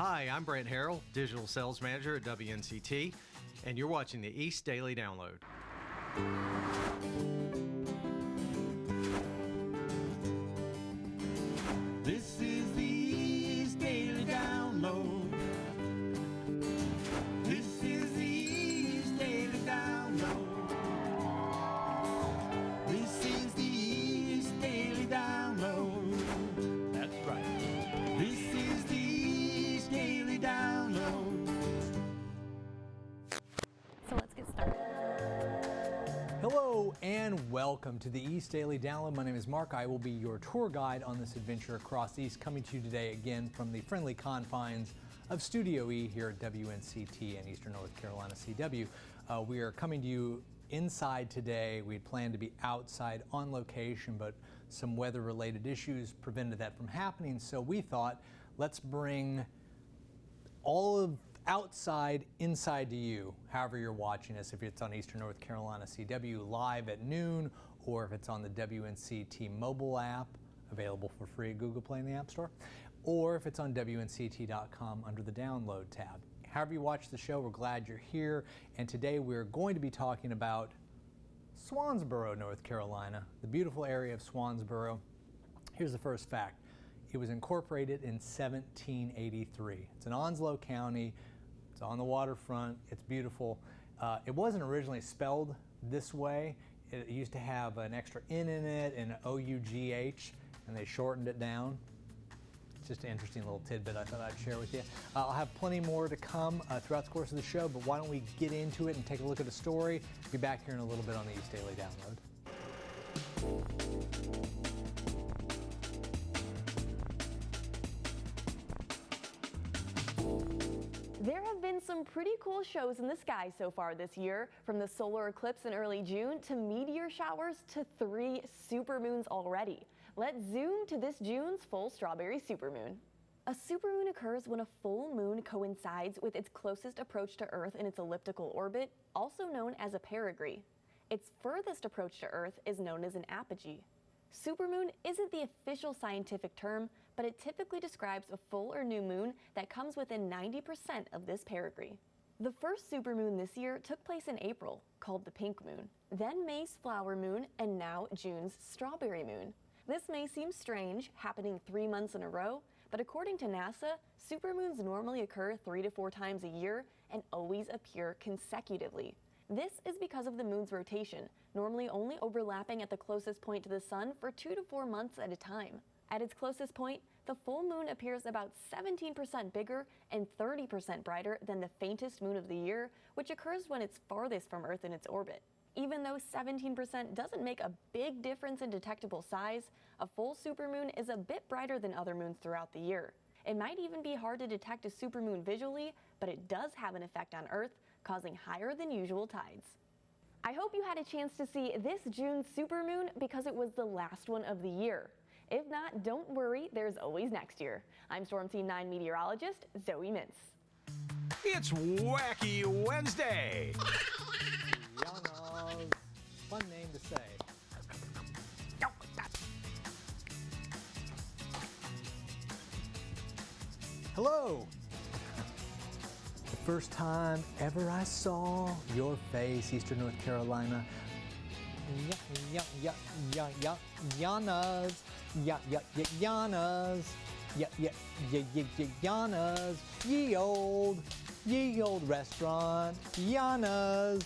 Hi, I'm Brent Harrell, Digital Sales Manager at WNCT, and you're watching the East Daily Download. This is the East Daily Download. This is the East Daily Download. This is the East Daily Download. That's right. This is the East Daily Download. So let's get started. Hello and welcome to the East Daily Download. My name is Mark. I will be your tour guide on this adventure across the East, coming to you today again from the friendly confines of Studio E here at WNCT and Eastern North Carolina CW. We are coming to you inside today. We had planned to be outside on location, but some weather-related issues prevented that from happening. So we thought, let's bring all of outside inside to you, however you're watching us, if it's on Eastern North Carolina CW live at noon, or if it's on the WNCT mobile app, available for free at Google Play and the App Store, or if it's on WNCT.com under the download tab. However you watch the show, we're glad you're here, and today we're going to be talking about Swansboro, North Carolina, the beautiful area of Swansboro. Here's the first fact. It was incorporated in 1783. It's in Onslow County. It's on the waterfront. It's beautiful. It wasn't originally spelled this way. It used to have an extra N in it and O-U-G-H, and they shortened it down. It's just an interesting little tidbit I thought I'd share with you. I'll have plenty more to come throughout the course of the show, but why don't we get into it and take a look at the story. Be back here in a little bit on the East Daily Download. There have been some pretty cool shows in the sky so far this year, from the solar eclipse in early June to meteor showers to 3 supermoons already. Let's zoom to this June's full strawberry supermoon. A supermoon occurs when a full moon coincides with its closest approach to Earth in its elliptical orbit, also known as a perigee. Its furthest approach to Earth is known as an apogee. Supermoon isn't the official scientific term, but it typically describes a full or new moon that comes within 90% of this perigee. The first supermoon this year took place in April, called the pink moon, then May's flower moon, and now June's strawberry moon. This may seem strange, happening 3 months in a row, but according to NASA, supermoons normally occur 3 to 4 times a year and always appear consecutively. This is because of the moon's rotation, normally only overlapping at the closest point to the sun for 2 to 4 months at a time. At its closest point, the full moon appears about 17% bigger and 30% brighter than the faintest moon of the year, which occurs when it's farthest from Earth in its orbit. Even though 17% doesn't make a big difference in detectable size, a full supermoon is a bit brighter than other moons throughout the year. It might even be hard to detect a supermoon visually, but it does have an effect on Earth, causing higher than usual tides. I hope you had a chance to see this June supermoon because it was the last one of the year. If not, don't worry, there's always next year. I'm Storm Team 9 meteorologist Zoe Mintz. It's Wacky Wednesday. Yanas. Fun name to say. Hello. The first time ever I saw your face, Eastern North Carolina. Yanas. Yanas. Yanas. Ye old restaurant. Yanas.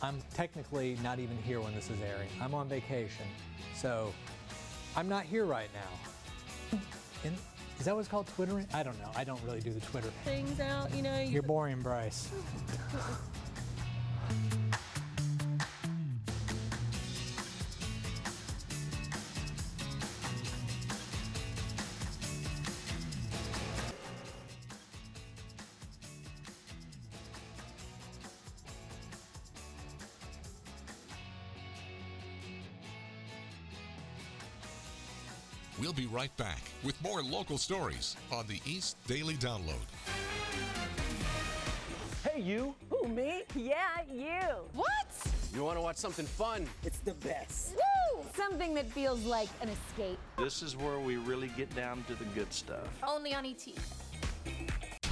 I'm technically not even here when this is airing. I'm on vacation, so I'm not here right now. Is that what's called Twittering? I don't know. I don't really do the Twitter things out, you know. You're boring, Bryce. We'll be right back with more local stories on the East Daily Download. Hey, you. Who, me? Yeah, you. What? You want to watch something fun? It's the best. Woo! Something that feels like an escape. This is where we really get down to the good stuff. Only on ET.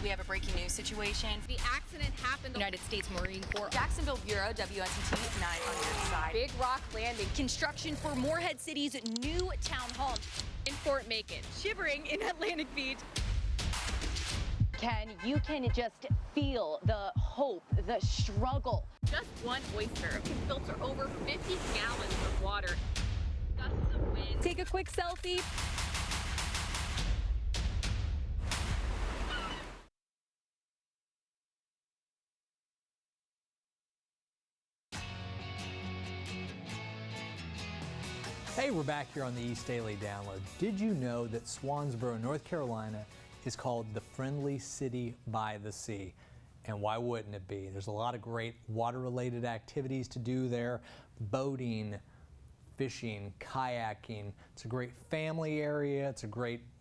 We have a breaking news situation. The accident happened. United States Marine Corps. Jacksonville Bureau, WNCT-TV, 9 on your side. Big Rock Landing. Construction for Morehead City's new town hall. In Fort Macon. Shivering in Atlantic Beach. You can just feel the hope, the struggle. Just one oyster can filter over 50 gallons of water. Gusts of wind. Take a quick selfie. Hey, we're back here on the East Daily Download. Did you know that Swansboro, North Carolina is called the Friendly City by the Sea? And why wouldn't it be? There's a lot of great water-related activities to do there. Boating, fishing, kayaking. It's a great family area.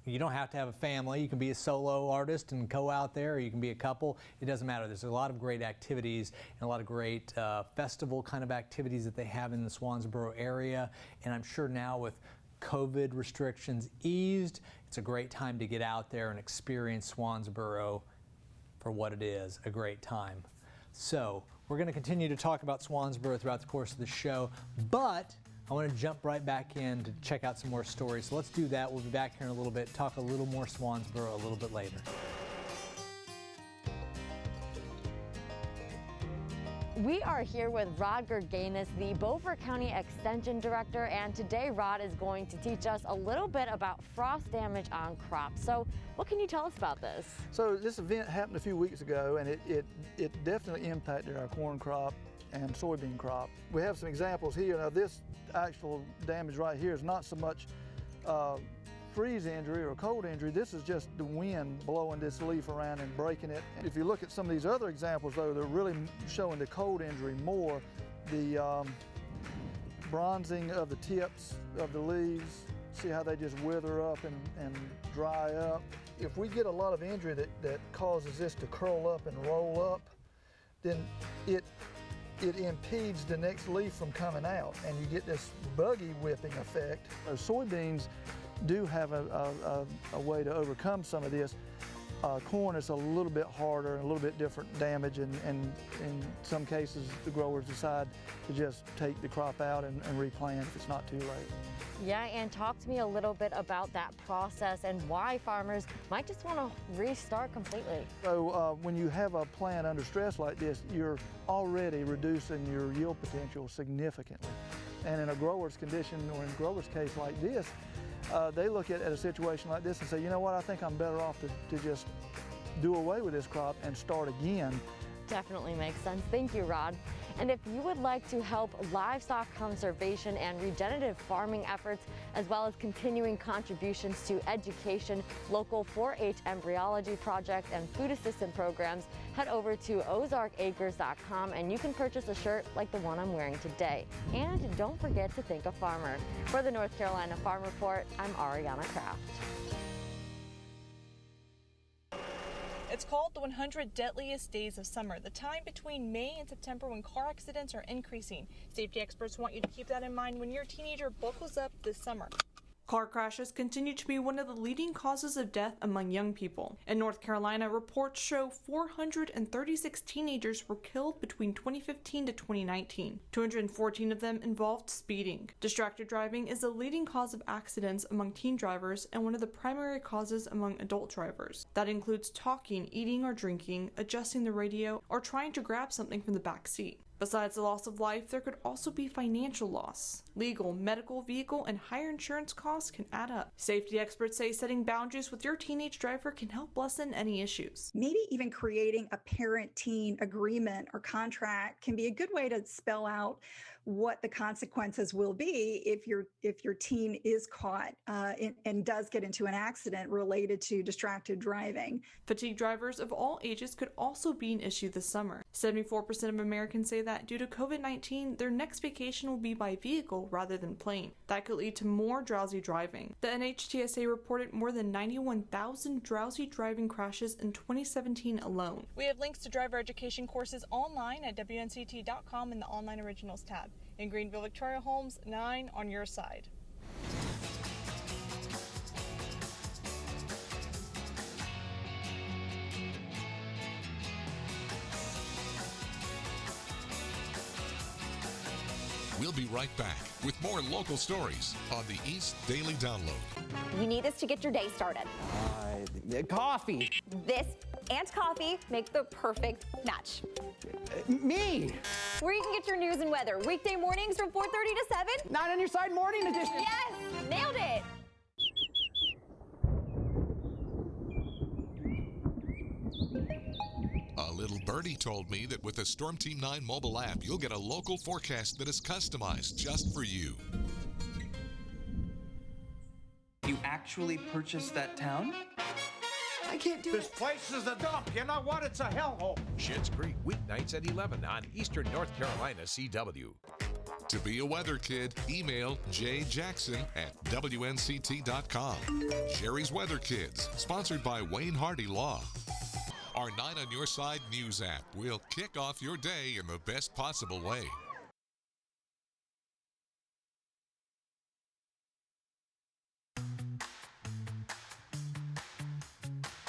You don't have to have a family. You can be a solo artist and go out there, or you can be a couple. It doesn't matter. There's a lot of great activities and a lot of great festival kind of activities that they have in the Swansboro area. And I'm sure now with COVID restrictions eased, it's a great time to get out there and experience Swansboro for what it is, a great time. So we're going to continue to talk about Swansboro throughout the course of the show, but I want to jump right back in to check out some more stories. So let's do that. We'll be back here in a little bit, talk a little more Swansboro a little bit later. We are here with Rod Gerganis, the Beaufort County Extension Director, and today Rod is going to teach us a little bit about frost damage on crops. So what can you tell us about this? So this event happened a few weeks ago, and it definitely impacted our corn crop and soybean crop. We have some examples here. Now this actual damage right here is not so much freeze injury or cold injury. This is just the wind blowing this leaf around and breaking it. If you look at some of these other examples though, they're really showing the cold injury more. The bronzing of the tips of the leaves, see how they just wither up and dry up. If we get a lot of injury that causes this to curl up and roll up, then it impedes the next leaf from coming out, and you get this buggy whipping effect. Soybeans do have a way to overcome some of this. Corn is a little bit harder and a little bit different damage, and in some cases the growers decide to just take the crop out and replant if it's not too late. Yeah, and talk to me a little bit about that process and why farmers might just want to restart completely. So when you have a plant under stress like this, you're already reducing your yield potential significantly. And in a grower's condition, or in a grower's case like this, they look at a situation like this and say, you know what, I think I'm better off to just do away with this crop and start again. Definitely makes sense. Thank you, Rod. And if you would like to help livestock conservation and regenerative farming efforts, as well as continuing contributions to education, local 4-H embryology projects, and food assistance programs, head over to ozarkacres.com and you can purchase a shirt like the one I'm wearing today. And don't forget to thank a farmer. For the North Carolina Farm Report, I'm Ariana Kraft. It's called the 100 Deadliest Days of Summer, the time between May and September when car accidents are increasing. Safety experts want you to keep that in mind when your teenager buckles up this summer. Car crashes continue to be one of the leading causes of death among young people. In North Carolina, reports show 436 teenagers were killed between 2015 to 2019. 214 of them involved speeding. Distracted driving is the leading cause of accidents among teen drivers and one of the primary causes among adult drivers. That includes talking, eating or drinking, adjusting the radio, or trying to grab something from the back seat. Besides the loss of life, there could also be financial loss. Legal, medical, vehicle, and higher insurance costs can add up. Safety experts say setting boundaries with your teenage driver can help lessen any issues. Maybe even creating a parent-teen agreement or contract can be a good way to spell out what the consequences will be if your teen is caught and does get into an accident related to distracted driving. Fatigue drivers of all ages could also be an issue this summer. 74% of Americans say that due to COVID-19, their next vacation will be by vehicle rather than plane. That could lead to more drowsy driving. The NHTSA reported more than 91,000 drowsy driving crashes in 2017 alone. We have links to driver education courses online at WNCT.com in the Online Originals tab. In Greenville, Victoria Holmes, 9 on your side. We'll be right back with more local stories on the East Daily Download. You need this to get your day started. Coffee. This and coffee make the perfect match. Me. Where you can get your news and weather weekday mornings from 4:30 to 7. 9 on your side morning edition. Yes, nailed it. A little birdie told me that with the Storm Team 9 mobile app, you'll get a local forecast that is customized just for you. You actually purchased that town? I can't do it. This place is a dump. You know what? It's a hellhole. Schitt's Creek, weeknights at 11 on Eastern North Carolina CW. To be a weather kid, email jjackson@WNCT.com. Jerry's Weather Kids, sponsored by Wayne Hardy Law. Our 9 on Your Side news app will kick off your day in the best possible way.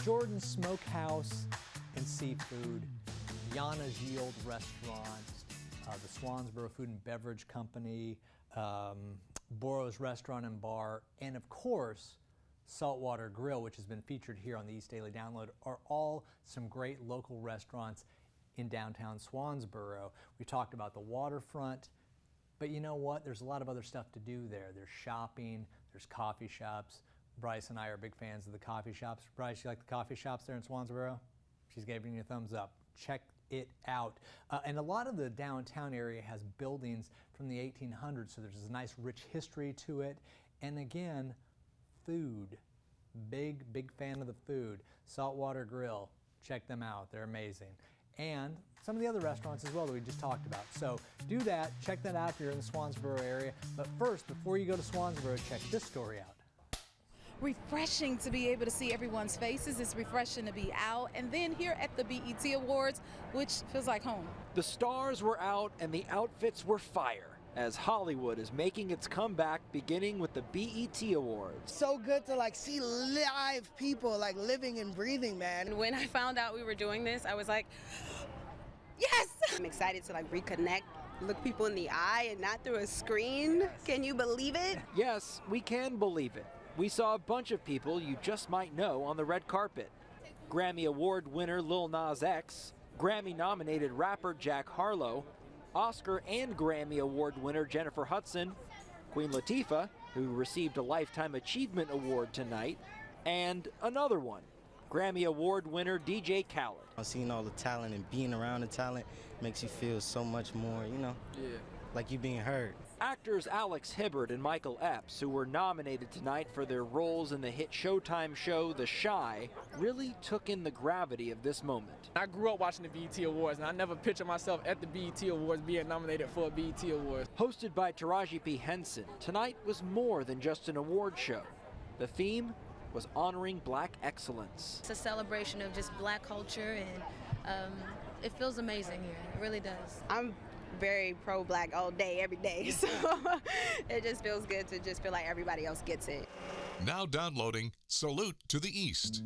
Jordan's Smokehouse and Seafood, Yana's Yield Restaurant, the Swansboro Food and Beverage Company, Boro's Restaurant and Bar, and of course, Saltwater Grill, which has been featured here on the East Daily Download, are all some great local restaurants in downtown Swansboro. We talked about the waterfront, but you know what? There's a lot of other stuff to do there. There's shopping, there's coffee shops. Bryce and I are big fans of the coffee shops. Bryce, you like the coffee shops there in Swansboro? She's giving you a thumbs up. Check it out. And a lot of the downtown area has buildings from the 1800s, so there's a nice rich history to it. And again, food. Big fan of the food. Saltwater Grill. Check them out. They're amazing. And some of the other restaurants as well that we just talked about. So do that. Check that out if you're in the Swansboro area. But first, before you go to Swansboro, check this story out. Refreshing to be able to see everyone's faces. It's refreshing to be out. And then here at the BET Awards, which feels like home. The stars were out and the outfits were fire as Hollywood is making its comeback, beginning with the BET Awards. So good to see live people living and breathing, man. When I found out we were doing this, I was like, yes! I'm excited to reconnect, look people in the eye and not through a screen. Can you believe it? Yes, we can believe it. We saw a bunch of people you just might know on the red carpet. Grammy Award winner Lil Nas X, Grammy-nominated rapper Jack Harlow, Oscar and Grammy Award winner Jennifer Hudson, Queen Latifah, who received a Lifetime Achievement Award tonight, and another one, Grammy Award winner DJ Khaled. Seeing all the talent and being around the talent makes you feel so much more, like you being heard. Actors Alex Hibbert and Michael Epps, who were nominated tonight for their roles in the hit Showtime show The Chi, really took in the gravity of this moment. I grew up watching the BET Awards, and I never pictured myself at the BET Awards being nominated for a BET Award. Hosted by Taraji P. Henson, tonight was more than just an award show. The theme was honoring Black excellence. It's a celebration of just Black culture, and it feels amazing here. It really does. I'm very pro-Black all day, every day, so it just feels good to just feel like everybody else gets it. Now downloading Salute to the East.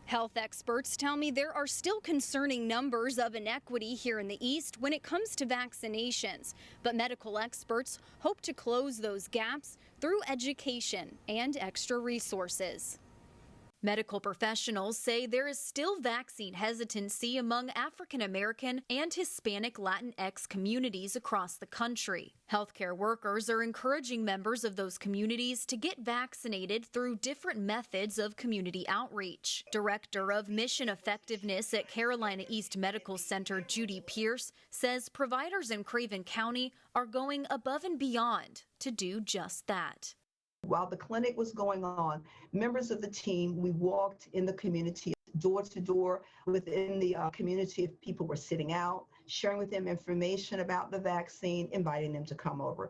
Health experts tell me there are still concerning numbers of inequity here in the East when it comes to vaccinations, but medical experts hope to close those gaps through education and extra resources. Medical professionals say there is still vaccine hesitancy among African American and Hispanic Latinx communities across the country. Healthcare workers are encouraging members of those communities to get vaccinated through different methods of community outreach. Director of Mission Effectiveness at Carolina East Medical Center, Judy Pierce, says providers in Craven County are going above and beyond to do just that. While the clinic was going on, members of the team, we walked in the community door to door within the community. If people were sitting out, sharing with them information about the vaccine, inviting them to come over.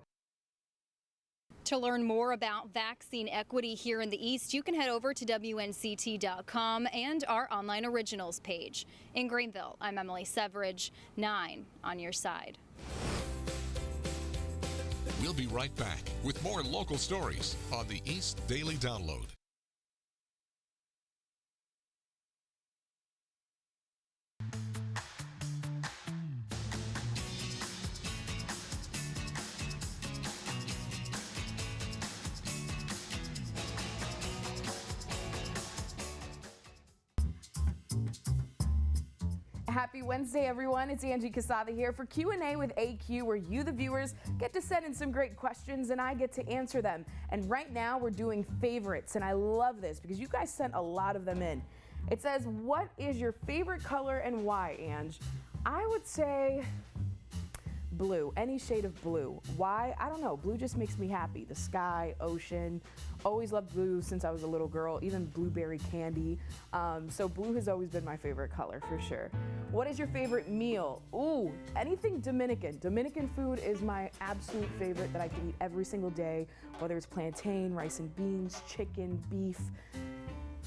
To learn more about vaccine equity here in the East, you can head over to WNCT.com and our online originals page. In Greenville, I'm Emily Severidge, 9 on your side. We'll be right back with more local stories on the East Daily Download. Happy Wednesday, everyone. It's Angie Casada here for Q&A with AQ, where you, the viewers, get to send in some great questions and I get to answer them. And right now we're doing favorites, and I love this because you guys sent a lot of them in. It says, what is your favorite color and why, Ange? I would say blue, any shade of blue. Why? I don't know. Blue just makes me happy. The sky, ocean. Always loved blue since I was a little girl, even blueberry candy. So blue has always been my favorite color for sure. What is your favorite meal? Ooh, anything Dominican. Dominican food is my absolute favorite that I can eat every single day, whether it's plantain, rice and beans, chicken, beef,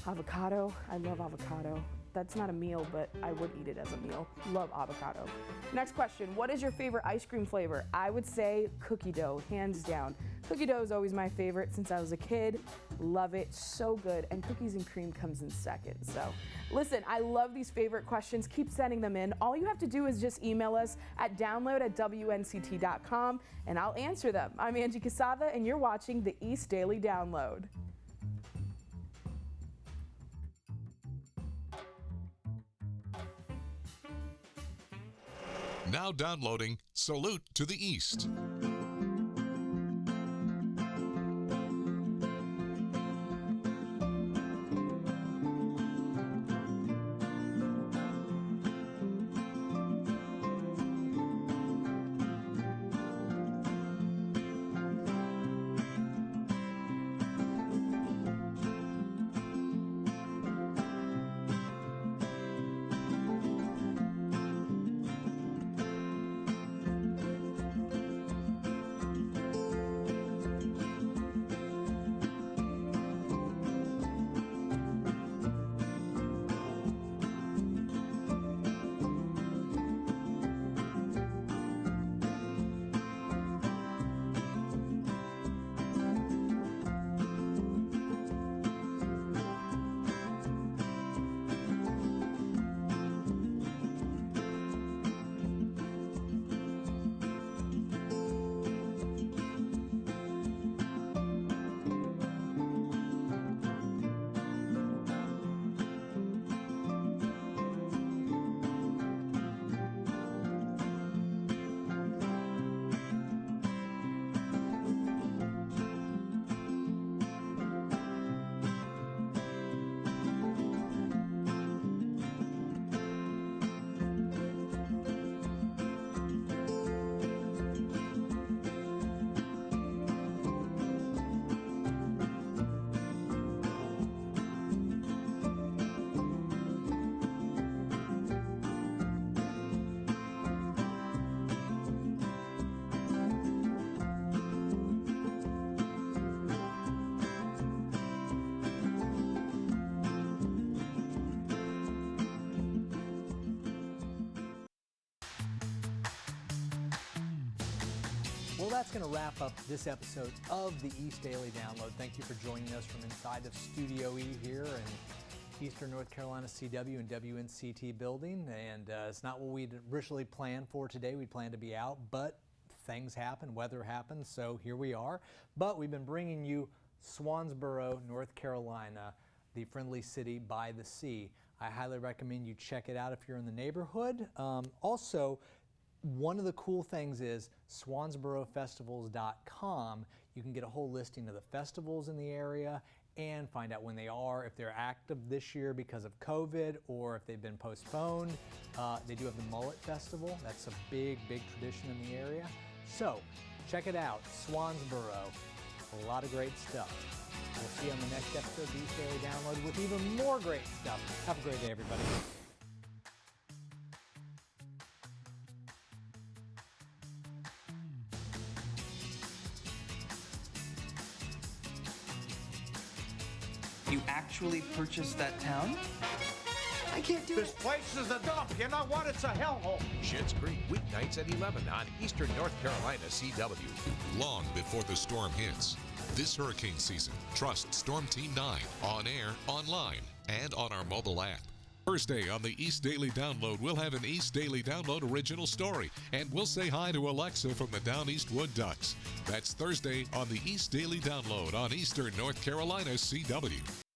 avocado. I love avocado. That's not a meal, but I would eat it as a meal. Love avocado. Next question, what is your favorite ice cream flavor? I would say cookie dough, hands down. Cookie dough is always my favorite since I was a kid. Love it, so good. And cookies and cream comes in second. So listen, I love these favorite questions. Keep sending them in. All you have to do is just email us at download@WNCT.com and I'll answer them. I'm Angie Casada and you're watching the East Daily Download. Now downloading Salute to the East. Well, that's going to wrap up this episode of the East Daily Download. Thank you for joining us from inside of Studio E here. And Eastern North Carolina CW and WNCT building, and it's not what we'd originally planned for today. We planned to be out, but things happen, weather happens, so here we are. But we've been bringing you Swansboro, North Carolina, the friendly city by the sea. I highly recommend you check it out if you're in the neighborhood. Also, one of the cool things is swansborofestivals.com. You can get a whole listing of the festivals in the area and find out when they are, if they're active this year because of COVID or if they've been postponed. They do have the Mullet Festival. That's a big, big tradition in the area. So check it out, Swansboro. A lot of great stuff. We'll see you on the next episode of East Daily Download with even more great stuff. Have a great day, everybody. You actually purchased that town? I can't do this. This place is a dump. You know what? It's a hellhole. Schitt's Creek, weeknights at 11 on Eastern North Carolina CW. Long before the storm hits. This hurricane season, trust Storm Team 9 on air, online, and on our mobile app. Thursday on the East Daily Download, we'll have an East Daily Download original story, and we'll say hi to Alexa from the Down East Wood Ducks. That's Thursday on the East Daily Download on Eastern North Carolina CW.